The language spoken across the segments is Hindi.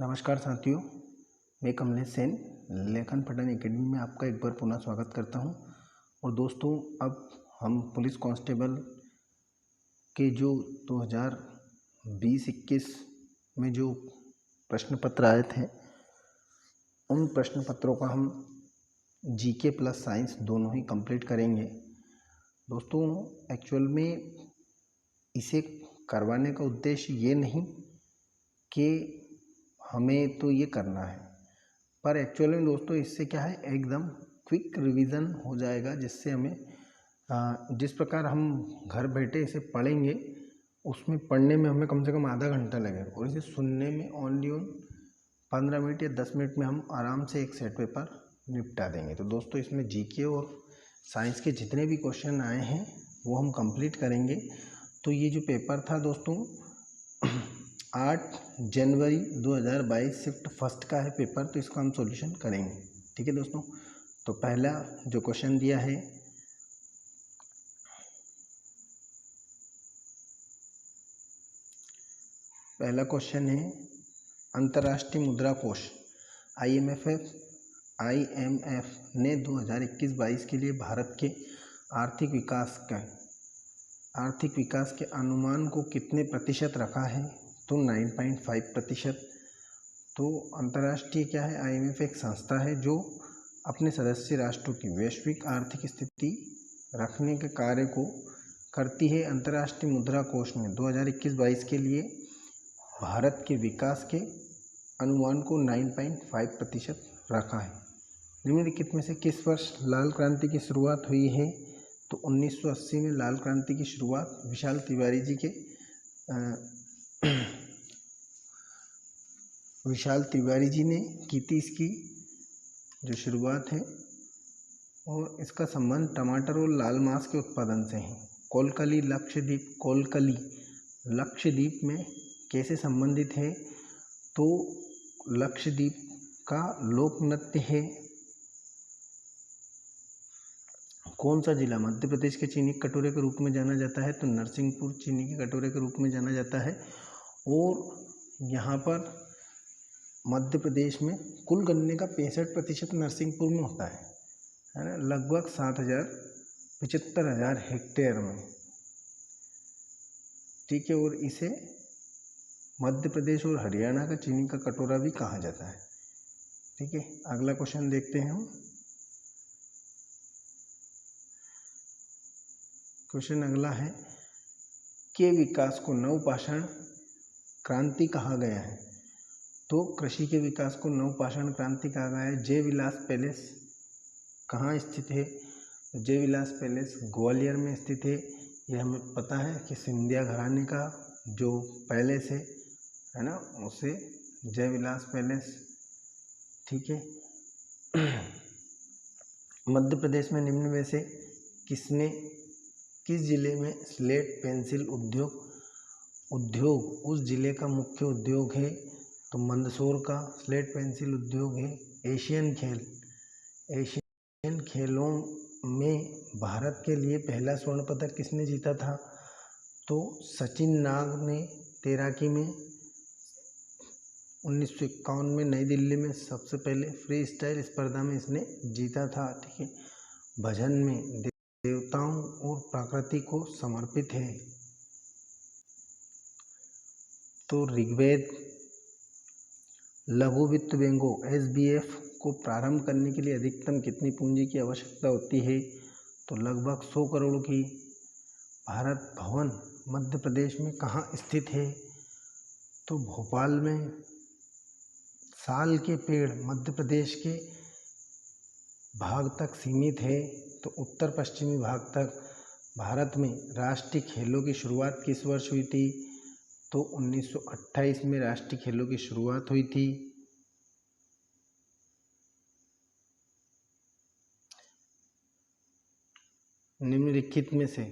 नमस्कार साथियों, मैं कमलेश सेन लेखन पठन एकेडमी में आपका एक बार पुनः स्वागत करता हूं। और दोस्तों, अब हम पुलिस कांस्टेबल के जो 2020-21 में जो प्रश्न पत्र आए थे, उन प्रश्न पत्रों का हम जीके प्लस साइंस दोनों ही कंप्लीट करेंगे। दोस्तों, एक्चुअल में इसे करवाने का उद्देश्य ये नहीं कि हमें तो ये करना है, पर एक्चुअल में दोस्तों इससे क्या है, एकदम क्विक रिवीजन हो जाएगा, जिससे हमें जिस प्रकार हम घर बैठे इसे पढ़ेंगे, उसमें पढ़ने में हमें कम से कम आधा घंटा लगेगा और इसे सुनने में ओनली 15 मिनट या 10 मिनट में हम आराम से एक सेट पेपर निपटा देंगे। तो दोस्तों, इसमें जीके और साइंस के जितने भी क्वेश्चन आए हैं वो हम कंप्लीट करेंगे। तो ये जो पेपर था दोस्तों 8 जनवरी 2022 शिफ्ट फर्स्ट का है पेपर, तो इसका हम सॉल्यूशन करेंगे। ठीक है दोस्तों, तो पहला जो क्वेश्चन दिया है, पहला क्वेश्चन है अंतर्राष्ट्रीय मुद्रा कोष IMF ने 2021-22 के लिए भारत के आर्थिक विकास के अनुमान को कितने प्रतिशत रखा है? तो 9.5%। तो अंतर्राष्ट्रीय क्या है? IMF एक संस्था है जो अपने सदस्य राष्ट्रों की वैश्विक आर्थिक स्थिति रखने के कार्य को करती है। अंतर्राष्ट्रीय मुद्रा कोष ने 2021-22 के लिए भारत के विकास के अनुमान को 9.5% रखा है। निम्नलिखित में से किस वर्ष लाल क्रांति की शुरुआत हुई है? तो 1980 में लाल क्रांति की शुरुआत विशाल तिवारी जी ने की थी, इसकी जो शुरुआत है। और इसका संबंध टमाटर और लाल मांस के उत्पादन से है। कोलकली लक्षद्वीप में कैसे संबंधित है? तो लक्षद्वीप का लोक नृत्य है। कौन सा जिला मध्य प्रदेश के चीनी कटोरे के रूप में जाना जाता है? तो नरसिंहपुर चीनी के कटोरे के रूप में जाना जाता है। और यहाँ पर मध्य प्रदेश में कुल गन्ने का 65% नरसिंहपुर में होता है ना, लगभग 75,000 हेक्टेयर में। ठीक है, और इसे मध्य प्रदेश और हरियाणा का चीनी का कटोरा भी कहा जाता है। ठीक है, अगला क्वेश्चन देखते हैं हम। क्वेश्चन अगला है, के विकास को नवपाषाण क्रांति कहा गया है? तो कृषि के विकास को नवपाषाण क्रांति कहा गया है। जय विलास पैलेस कहाँ स्थित है? जय विलास पैलेस ग्वालियर में स्थित है। यह हमें पता है कि सिंधिया घराने का जो पैलेस है ना, उसे जय विलास पैलेस। ठीक है, मध्य प्रदेश में निम्न में से किस जिले में स्लेट पेंसिल उद्योग उस जिले का मुख्य उद्योग है? तो मंदसौर का स्लेट पेंसिल उद्योग है। एशियन खेलों में भारत के लिए पहला स्वर्ण पदक किसने जीता था? तो सचिन नाग ने तैराकी में 1951 में नई दिल्ली में सबसे पहले फ्री स्टाइल स्पर्धा में इसने जीता था। ठीक है, भजन में देवताओं और प्रकृति को समर्पित है। तो ऋग्वेद लघु वित्त बैंकों SBF को प्रारंभ करने के लिए अधिकतम कितनी पूंजी की आवश्यकता होती है? तो लगभग 100 करोड़ की। भारत भवन मध्य प्रदेश में कहाँ स्थित है? तो भोपाल में। साल के पेड़ मध्य प्रदेश के भाग तक सीमित है, तो उत्तर पश्चिमी भाग तक। भारत में राष्ट्रीय खेलों की शुरुआत किस वर्ष हुई थी? तो 1928 में राष्ट्रीय खेलों की शुरुआत हुई थी। निम्नलिखित में से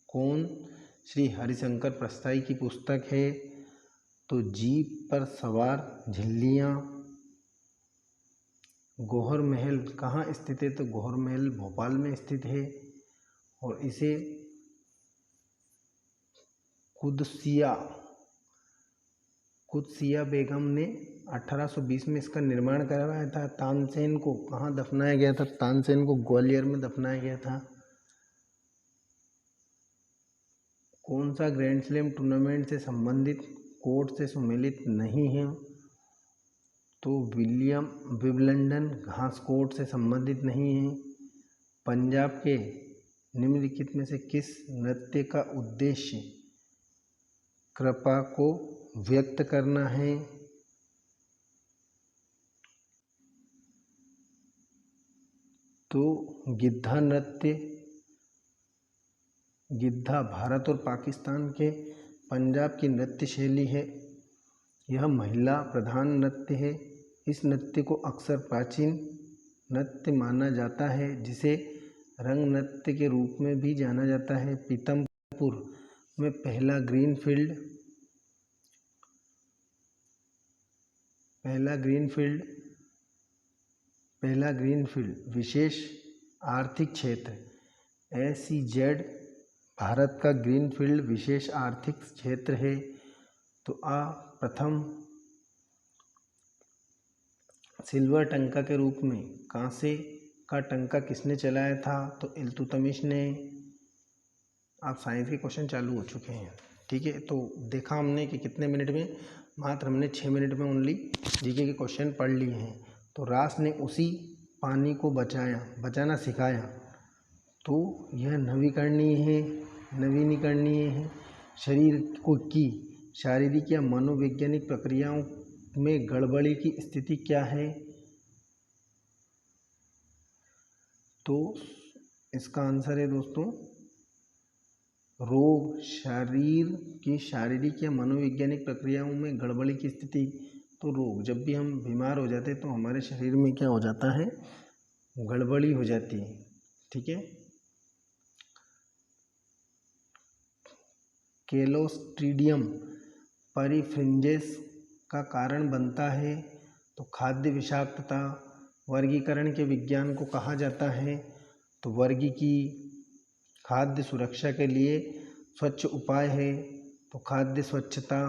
कौन श्री हरिशंकर प्रस्ताई की पुस्तक है? तो जीप पर सवार झिल्लियाँ। गौहर महल कहाँ स्थित है? तो गौहर महल भोपाल में स्थित है। और इसे कुदसिया बेगम ने 1820 में इसका निर्माण करवाया था। तानसेन को कहाँ दफनाया गया था? तानसेन को ग्वालियर में दफनाया गया था। कौन सा ग्रैंड स्लैम टूर्नामेंट से संबंधित कोर्ट से सुमेलित नहीं है? तो विंबलडन घास कोर्ट से संबंधित नहीं है। पंजाब के निम्नलिखित में से किस नृत्य का उद्देश्य कृपा को व्यक्त करना है? तो गिद्धा नृत्य। गिद्धा भारत और पाकिस्तान के पंजाब की नृत्य शैली है। यह महिला प्रधान नृत्य है। इस नृत्य को अक्सर प्राचीन नृत्य माना जाता है, जिसे रंग नृत्य के रूप में भी जाना जाता है। पीतमपुर में पहला ग्रीनफील्ड विशेष आर्थिक क्षेत्र SEZ भारत का ग्रीनफील्ड विशेष आर्थिक क्षेत्र है। तो प्रथम सिल्वर टंका के रूप में कांसे का टंका किसने चलाया था? तो इल्तुतमिश ने। आप साइंस के क्वेश्चन चालू हो चुके हैं, ठीक है। तो देखा हमने कि कितने मिनट में, मात्र हमने 6 मिनट में ओनली जीके के क्वेश्चन पढ़ लिए हैं। तो रास ने उसी पानी को बचाना सिखाया। तो यह नवीनीकरणीय है। शरीर की शारीरिक या मनोवैज्ञानिक प्रक्रियाओं में गड़बड़ी की स्थिति क्या है? तो इसका आंसर है दोस्तों रोग। शरीर की शारीरिक या मनोवैज्ञानिक प्रक्रियाओं में गड़बड़ी की स्थिति, तो रोग। जब भी हम बीमार हो जाते हैं तो हमारे शरीर में क्या हो जाता है? गड़बड़ी हो जाती है, ठीक है। क्लोस्ट्रीडियम परिफ्रिंजेस का कारण बनता है। तो खाद्य विषाक्तता। वर्गीकरण के विज्ञान को कहा जाता है। तो वर्गीकी खाद्य सुरक्षा के लिए स्वच्छ उपाय है। तो खाद्य स्वच्छता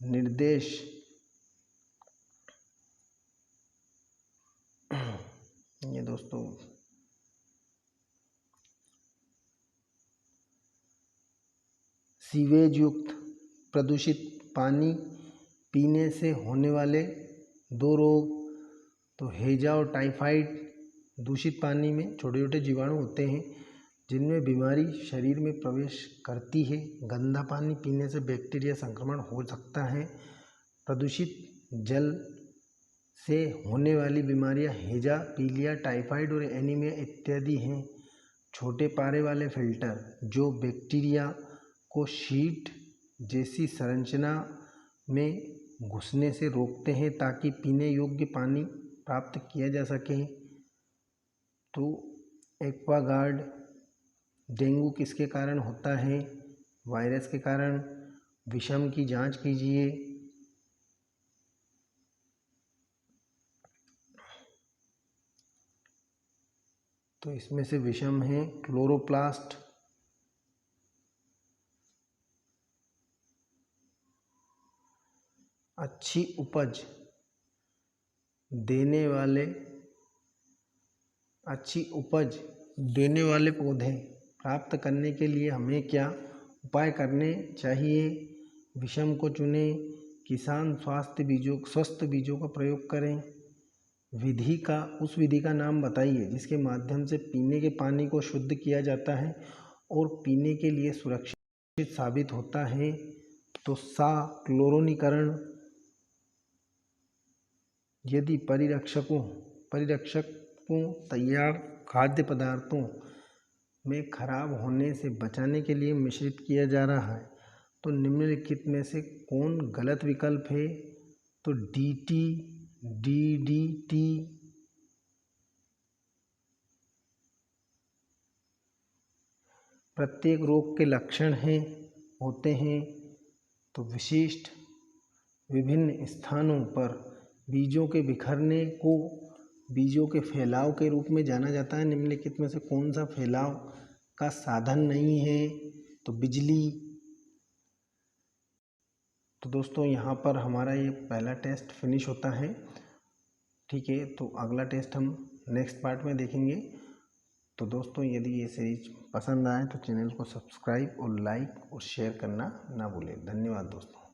निर्देश ये दोस्तों सीवेज युक्त प्रदूषित पानी पीने से होने वाले 2 रोग। तो हैजा और टाइफाइड। दूषित पानी में छोटे छोटे जीवाणु होते हैं जिनमें बीमारी शरीर में प्रवेश करती है। गंदा पानी पीने से बैक्टीरिया संक्रमण हो सकता है। प्रदूषित जल से होने वाली बीमारियां हैजा, पीलिया, टाइफाइड और एनीमिया इत्यादि हैं। छोटे पारे वाले फिल्टर जो बैक्टीरिया को शीट जैसी संरचना में घुसने से रोकते हैं ताकि पीने योग्य पानी प्राप्त किया जा सके। तो एक्वागार्ड। डेंगू किसके कारण होता है? वायरस के कारण। विषम की जांच कीजिए। तो इसमें से विषम है क्लोरोप्लास्ट। अच्छी उपज देने वाले पौधे प्राप्त करने के लिए हमें क्या उपाय करने चाहिए? विषम को चुनें। किसान स्वस्थ बीजों का प्रयोग करें। उस विधि का नाम बताइए जिसके माध्यम से पीने के पानी को शुद्ध किया जाता है और पीने के लिए सुरक्षित साबित होता है। तो क्लोरोनीकरण। यदि परिरक्षकों तैयार खाद्य पदार्थों में खराब होने से बचाने के लिए मिश्रित किया जा रहा है, तो निम्नलिखित में से कौन गलत विकल्प है? तो DDT। प्रत्येक रोग के लक्षण होते हैं। तो विशिष्ट विभिन्न स्थानों पर बीजों के बिखरने को बीजों के फैलाव के रूप में जाना जाता है। निम्नलिखित में से कौन सा फैलाव का साधन नहीं है? तो बिजली, तो दोस्तों यहाँ पर हमारा ये पहला टेस्ट फिनिश होता है। ठीक है, तो अगला टेस्ट हम नेक्स्ट पार्ट में देखेंगे। तो दोस्तों यदि ये सीरीज पसंद आए तो चैनल को सब्सक्राइब और लाइक और शेयर करना ना भूलें। धन्यवाद दोस्तों।